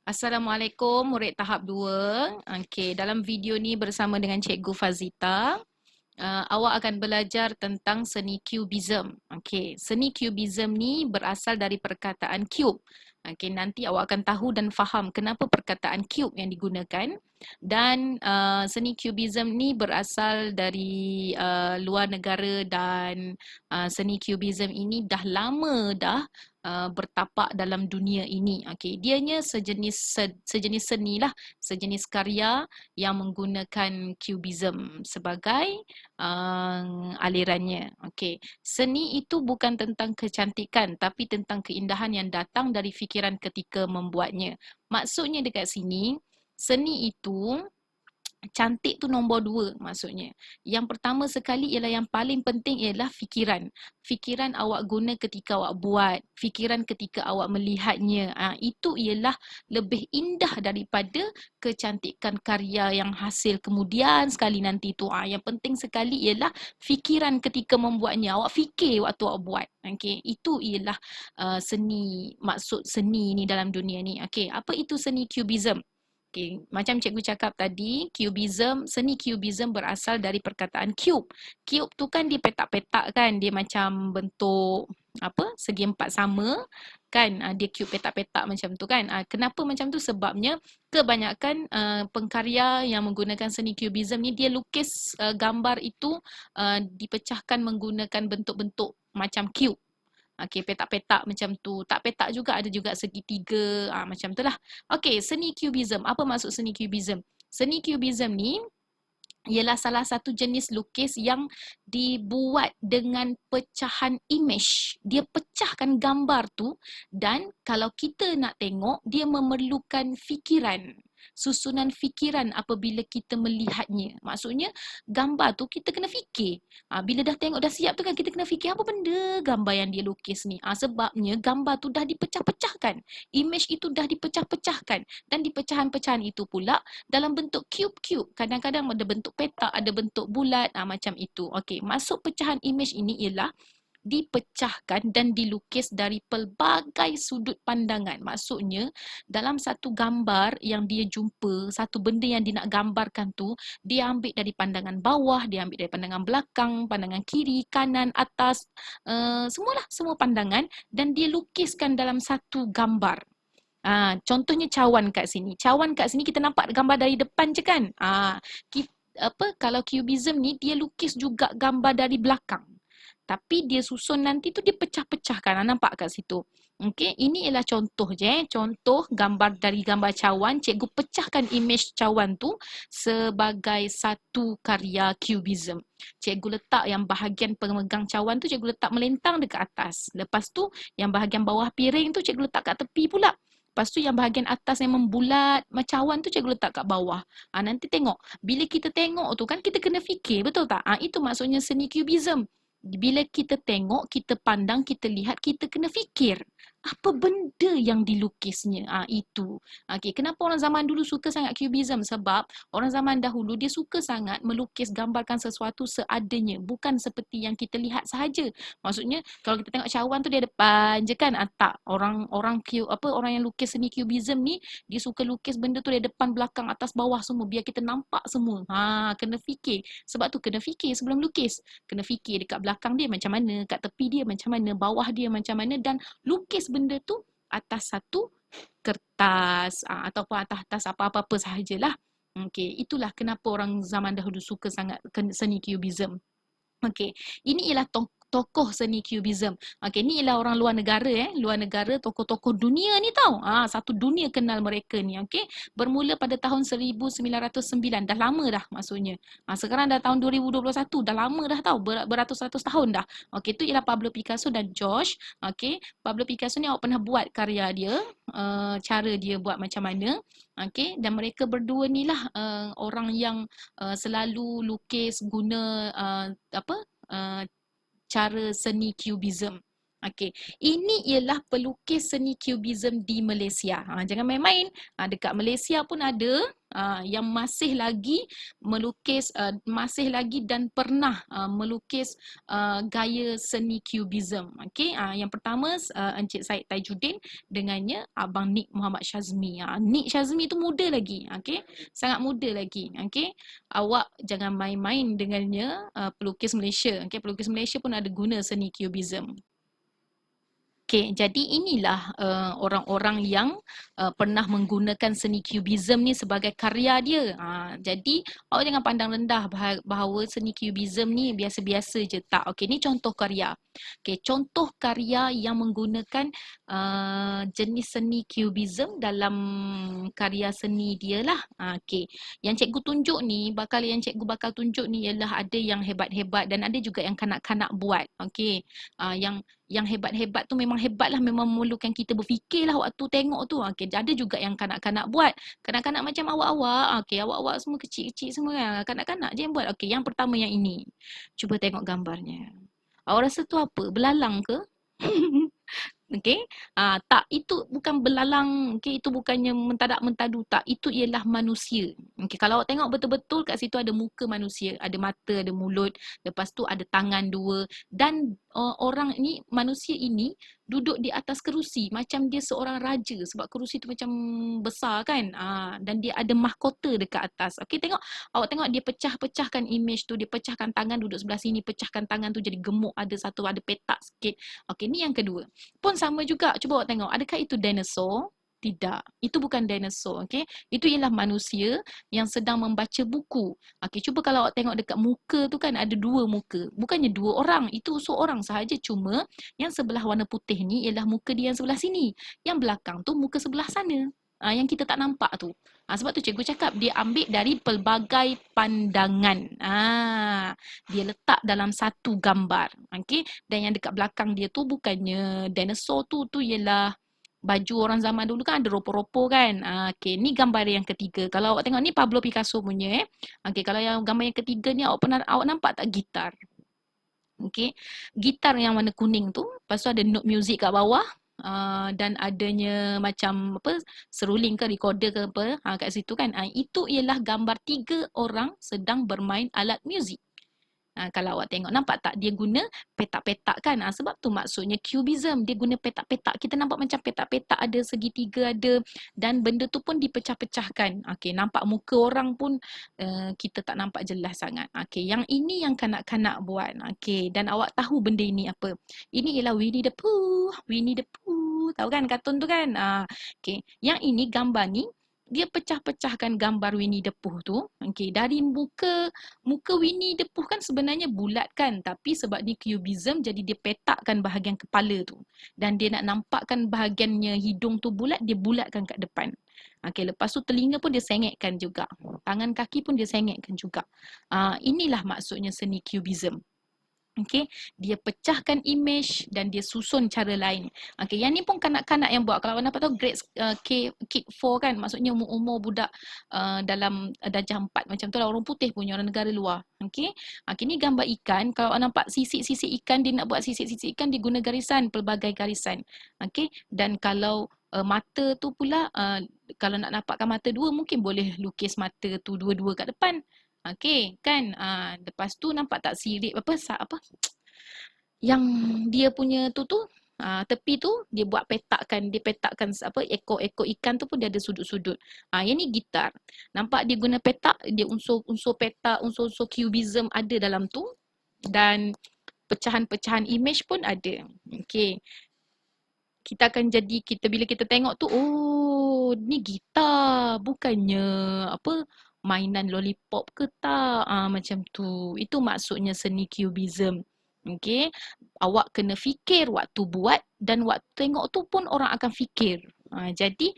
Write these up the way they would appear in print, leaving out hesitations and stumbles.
Assalamualaikum murid tahap 2. Okey, dalam video ni bersama dengan Cikgu Fazita, awak akan belajar tentang seni cubism. Okey, seni cubism ni berasal dari perkataan cube. Okey, nanti awak akan tahu dan faham kenapa perkataan cube yang digunakan dan seni cubism ni berasal dari luar negara dan seni cubism ini dah lama dah bertapak dalam dunia ini. Okey, dianya sejenis seni lah, sejenis karya yang menggunakan cubism sebagai alirannya. Okey, seni itu bukan tentang kecantikan tapi tentang keindahan yang datang dari fikiran ketika membuatnya. Maksudnya dekat sini, seni itu cantik tu nombor 2 maksudnya. Yang pertama sekali ialah yang paling penting ialah fikiran. Fikiran awak guna ketika awak buat, fikiran ketika awak melihatnya. Itu ialah lebih indah daripada kecantikan karya yang hasil kemudian sekali nanti tu. Yang penting sekali ialah fikiran ketika membuatnya. Awak fikir waktu awak buat. Okay, itu ialah seni, maksud seni ni dalam dunia ni. Okay, apa itu seni cubism? Okay. Macam cikgu cakap tadi, cubism, seni cubism berasal dari perkataan cube. Cube tu kan dia petak-petak kan, dia macam bentuk apa segi empat sama kan, dia cube petak-petak macam tu kan. Kenapa macam tu? Sebabnya kebanyakan pengkarya yang menggunakan seni cubism ni dia lukis gambar itu dipecahkan menggunakan bentuk-bentuk macam cube. Okey, petak-petak macam tu. Tak petak juga, ada juga segitiga, macam tu lah. Okey, seni cubism. Apa maksud seni cubism? Seni cubism ni ialah salah satu jenis lukis yang dibuat dengan pecahan image. Dia pecahkan gambar tu dan kalau kita nak tengok, dia memerlukan fikiran. Susunan fikiran apabila kita melihatnya. Maksudnya gambar tu kita kena fikir. Bila dah tengok dah siap tu kan kita kena fikir apa benda gambar yang dia lukis ni. Sebabnya gambar tu dah dipecah-pecahkan. Image itu dah dipecah-pecahkan dan di pecahan-pecahan itu pula dalam bentuk cube-cube. Kadang-kadang ada bentuk petak, ada bentuk bulat, macam itu. Okey, maksud pecahan image ini ialah dipecahkan dan dilukis dari pelbagai sudut pandangan. Maksudnya, dalam satu gambar yang dia jumpa, satu benda yang dia nak gambarkan tu, dia ambil dari pandangan bawah, dia ambil dari pandangan belakang, pandangan kiri, kanan, atas, semualah, semua pandangan dan dia lukiskan dalam satu gambar. Contohnya cawan kat sini. Cawan kat sini kita nampak gambar dari depan je kan? Kalau cubism ni dia lukis juga gambar dari belakang. Tapi dia susun nanti tu dia pecah-pecahkan. Nampak kat situ. Okey, ini ialah contoh je. Contoh gambar dari gambar cawan. Cikgu pecahkan image cawan tu sebagai satu karya cubism. Cikgu letak yang bahagian pemegang cawan tu cikgu letak melentang dekat atas. Lepas tu yang bahagian bawah piring tu cikgu letak kat tepi pula. Lepas tu yang bahagian atas yang membulat macam cawan tu cikgu letak kat bawah. Nanti tengok. Bila kita tengok tu kan kita kena fikir, betul tak? Itu maksudnya seni cubism. Bila kita tengok, kita pandang, kita lihat, kita kena fikir. Apa benda yang dilukisnya? Itu. Okay, kenapa orang zaman dulu suka sangat cubism? Sebab orang zaman dahulu dia suka sangat melukis, gambarkan sesuatu seadanya. Bukan seperti yang kita lihat sahaja. Maksudnya, kalau kita tengok cawan tu dia depan je kan? Tak. Orang yang lukis seni cubism ni, dia suka lukis benda tu dari depan, belakang, atas, bawah semua. Biar kita nampak semua. Kena fikir. Sebab tu kena fikir sebelum lukis. Kena fikir dekat belakang dia macam mana, kat tepi dia macam mana, bawah dia macam mana dan lukis benda tu atas satu kertas ataupun atas apa-apa sahajalah. Okey, itulah kenapa orang zaman dahulu suka sangat seni cubism. Okey, ini ialah tokoh seni cubism. Okey, ni ialah orang luar negara luar negara, tokoh-tokoh dunia ni tau. Satu dunia kenal mereka ni, okey. Bermula pada tahun 1909, dah lama dah maksudnya. Sekarang dah tahun 2021, dah lama dah tau, beratus-ratus tahun dah. Okey, tu ialah Pablo Picasso dan George. Okey, Pablo Picasso ni awak pernah buat karya dia, cara dia buat macam mana. Okey, dan mereka berdua ni lah orang yang selalu lukis guna cara seni cubism. Okey, ini ialah pelukis seni cubism di Malaysia. Jangan main-main. Dekat Malaysia pun ada yang masih lagi melukis, masih lagi dan pernah melukis gaya seni Cubism. Okey, yang pertama Encik Said Tajuddin dengannya Abang Nik Muhammad Shazmi. Nik Shazmi tu muda lagi, okey, sangat muda lagi. Okey, awak jangan main-main dengannya, pelukis Malaysia. Okey, pelukis Malaysia pun ada guna seni Cubism. Okey, jadi inilah orang-orang yang pernah menggunakan seni Cubism ni sebagai karya dia. Jadi awak jangan pandang rendah bahawa seni Cubism ni biasa-biasa je. Tak. Okey, ni contoh karya. Okey, contoh karya yang menggunakan jenis seni Cubism dalam karya seni dia lah. Okey, yang cikgu tunjuk ni, yang cikgu bakal tunjuk ni ialah ada yang hebat-hebat dan ada juga yang kanak-kanak buat. Okey, yang hebat-hebat tu memang hebat lah, memang memerlukan kita berfikir lah waktu tengok tu. Okay, ada juga yang kanak-kanak buat. Kanak-kanak macam awak-awak, okay, awak-awak semua kecil-kecil semua kan. Kanak-kanak je yang buat. Okay, yang pertama yang ini. Cuba tengok gambarnya. Awak rasa tu apa? Belalang ke? Okey, tak, itu bukan belalang, okey, itu bukannya mentadak mentadu, tak, itu ialah manusia. Okey, kalau awak tengok betul-betul kat situ ada muka manusia, ada mata, ada mulut, lepas tu ada tangan dua dan orang ni, manusia ini duduk di atas kerusi macam dia seorang raja sebab kerusi tu macam besar kan, dan dia ada mahkota dekat atas. Okey, awak tengok dia pecah-pecahkan image tu, dia pecahkan tangan duduk sebelah sini, pecahkan tangan tu jadi gemuk, ada satu, ada petak sikit. Okey, ni yang kedua. Pun sama juga, cuba awak tengok, adakah itu dinosaur? Tidak, itu bukan dinosaur, okey. Itu ialah manusia yang sedang membaca buku. Okey, cuba kalau awak tengok dekat muka tu kan ada dua muka. Bukannya dua orang, itu seorang sahaja, cuma yang sebelah warna putih ni ialah muka dia yang sebelah sini. Yang belakang tu muka sebelah sana. Yang kita tak nampak tu. Sebab tu cikgu cakap dia ambil dari pelbagai pandangan. Dia letak dalam satu gambar. Okey, dan yang dekat belakang dia tu bukannya dinosaur tu ialah baju orang zaman dulu kan ada ropo-ropo kan. Okey, ni gambar yang ketiga. Kalau awak tengok ni Pablo Picasso punya Okey, kalau yang gambar yang ketiga ni awak nampak tak gitar? Okey, gitar yang warna kuning tu, lepas tu ada note music kat bawah. Dan adanya macam apa, seruling ke recorder ke apa kat situ kan. Itu ialah gambar 3 orang sedang bermain alat muzik. Kalau awak tengok, nampak tak dia guna petak-petak kan. Sebab tu maksudnya Cubism, dia guna petak-petak. Kita nampak macam petak-petak ada, segitiga ada, dan benda tu pun dipecah-pecahkan. Okey, nampak muka orang pun kita tak nampak jelas sangat. Okey, yang ini yang kanak-kanak buat. Okey, dan awak tahu benda ini apa? Ini ialah Winnie the Pooh. Winnie the Pooh. Tahu kan kartun tu kan? Okey, yang ini gambar ni dia pecah-pecahkan gambar Winnie the Pooh tu. Okey, dari muka Winnie the Pooh kan sebenarnya bulat kan, tapi sebab ni Cubism jadi dia petakkan bahagian kepala tu. Dan dia nak nampakkan bahagiannya hidung tu bulat, dia bulatkan kat depan. Okey, lepas tu telinga pun dia sengitkan juga. Tangan kaki pun dia sengitkan juga. Inilah maksudnya seni Cubism. Okey, dia pecahkan image dan dia susun cara lain. Okey, yang ni pun kanak-kanak yang buat. Kalau anda tahu grade kid 4 kan, maksudnya umur-umur budak dalam darjah 4 macam tu lah, orang putih punya, orang negara luar. Okey. Okey, ni gambar ikan. Kalau anda nampak sisik-sisik ikan, dia nak buat sisik-sisik ikan, dia guna garisan, pelbagai garisan. Okey, dan kalau mata tu pula, kalau nak nampakkan mata dua, mungkin boleh lukis mata tu dua-dua kat depan. Okey, kan? Lepas tu nampak tak sirip apa yang dia punya tu tepi tu dia buat petakkan, dia petakkan apa ekor-ekor ikan tu pun dia ada sudut-sudut. Yang ni gitar. Nampak dia guna petak, dia unsur-unsur petak, unsur-unsur cubism ada dalam tu dan pecahan-pecahan image pun ada. Okey. Kita akan jadi bila kita tengok tu, oh ni gitar, bukannya apa mainan lollipop ke tak, macam tu. Itu maksudnya seni Cubism. Okey, awak kena fikir waktu buat dan waktu tengok tu pun orang akan fikir. Jadi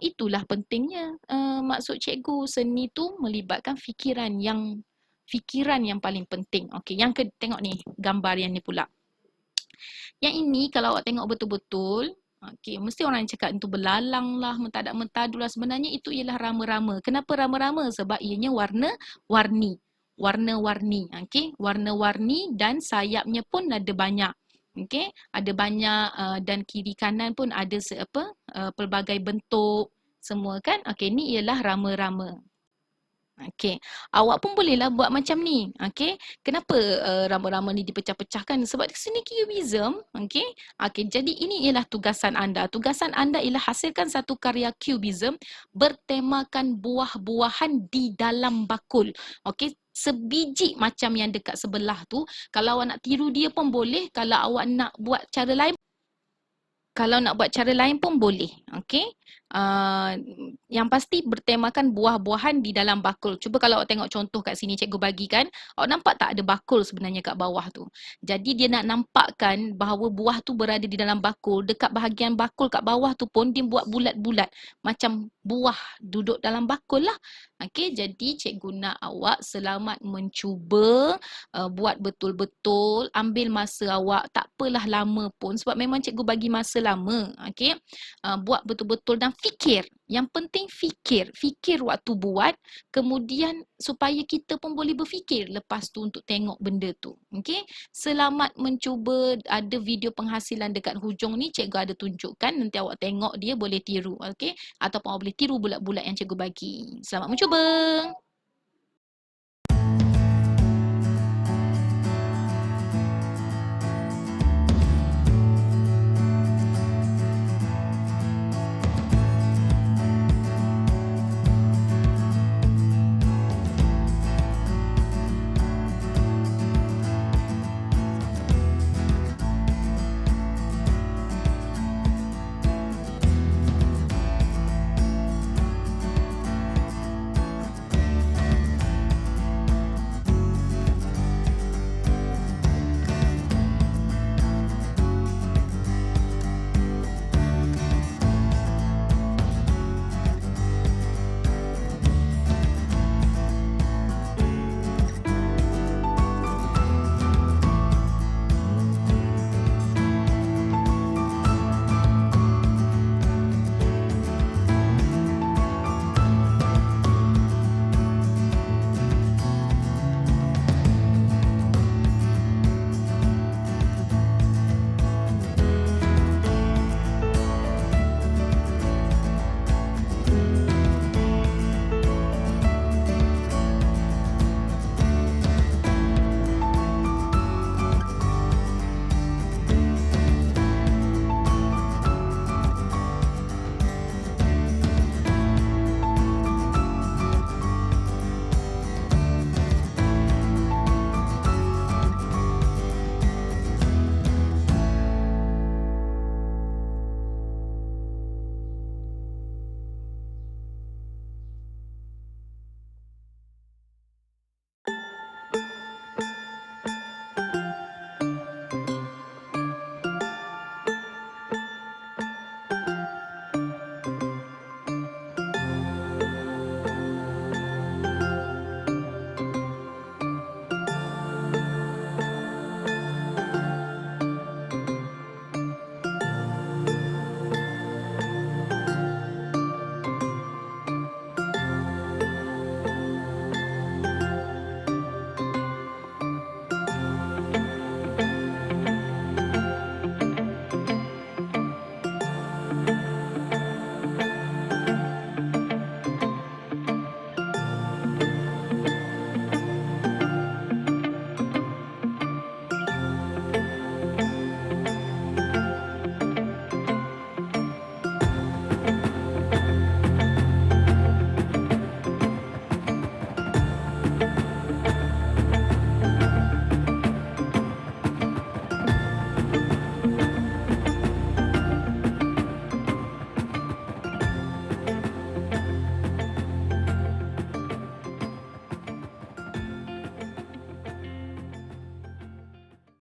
itulah pentingnya maksud cikgu, seni tu melibatkan fikiran yang paling penting. Okey, tengok ni gambar yang ni pula. Yang ini kalau awak tengok betul-betul, okey, mesti orang cakap itu belalang lah, mentadak mentadu lah. Sebenarnya itu ialah rama-rama. Kenapa rama-rama? Sebab ianya warna-warni. Warna-warni, okey, warna-warni dan sayapnya pun ada banyak. Okey, ada banyak dan kiri kanan pun ada pelbagai bentuk semua kan. Okey, ni ialah rama-rama. Okey, awak pun bolehlah buat macam ni. Okey, kenapa rambut-rambut ni dipecah-pecahkan? Sebab di sini cubism. Okey, okey. Jadi ini ialah tugasan anda. Tugasan anda ialah hasilkan satu karya cubism bertemakan buah-buahan di dalam bakul. Okey, sebiji macam yang dekat sebelah tu. Kalau awak nak tiru dia pun boleh. Kalau nak buat cara lain pun boleh. Okey. Yang pasti bertemakan buah-buahan di dalam bakul. Cuba kalau awak tengok contoh kat sini cikgu bagikan, awak nampak tak ada bakul sebenarnya kat bawah tu. Jadi dia nak nampakkan bahawa buah tu berada di dalam bakul. Dekat bahagian bakul kat bawah tu pun dia buat bulat-bulat. Macam buah duduk dalam bakul lah. Okey, jadi cikgu nak awak selamat mencuba buat betul-betul, ambil masa awak, tak apalah lama pun sebab memang cikgu bagi masa lama. Okey. Buat betul-betul dan fikir. Yang penting fikir. Fikir waktu buat, kemudian supaya kita pun boleh berfikir lepas tu untuk tengok benda tu. Okey. Selamat mencuba. Ada video penghasilan dekat hujung ni cikgu ada tunjukkan, nanti awak tengok dia boleh tiru. Okey. Ataupun awak boleh tiru bulat-bulat yang cikgu bagi. Selamat mencuba.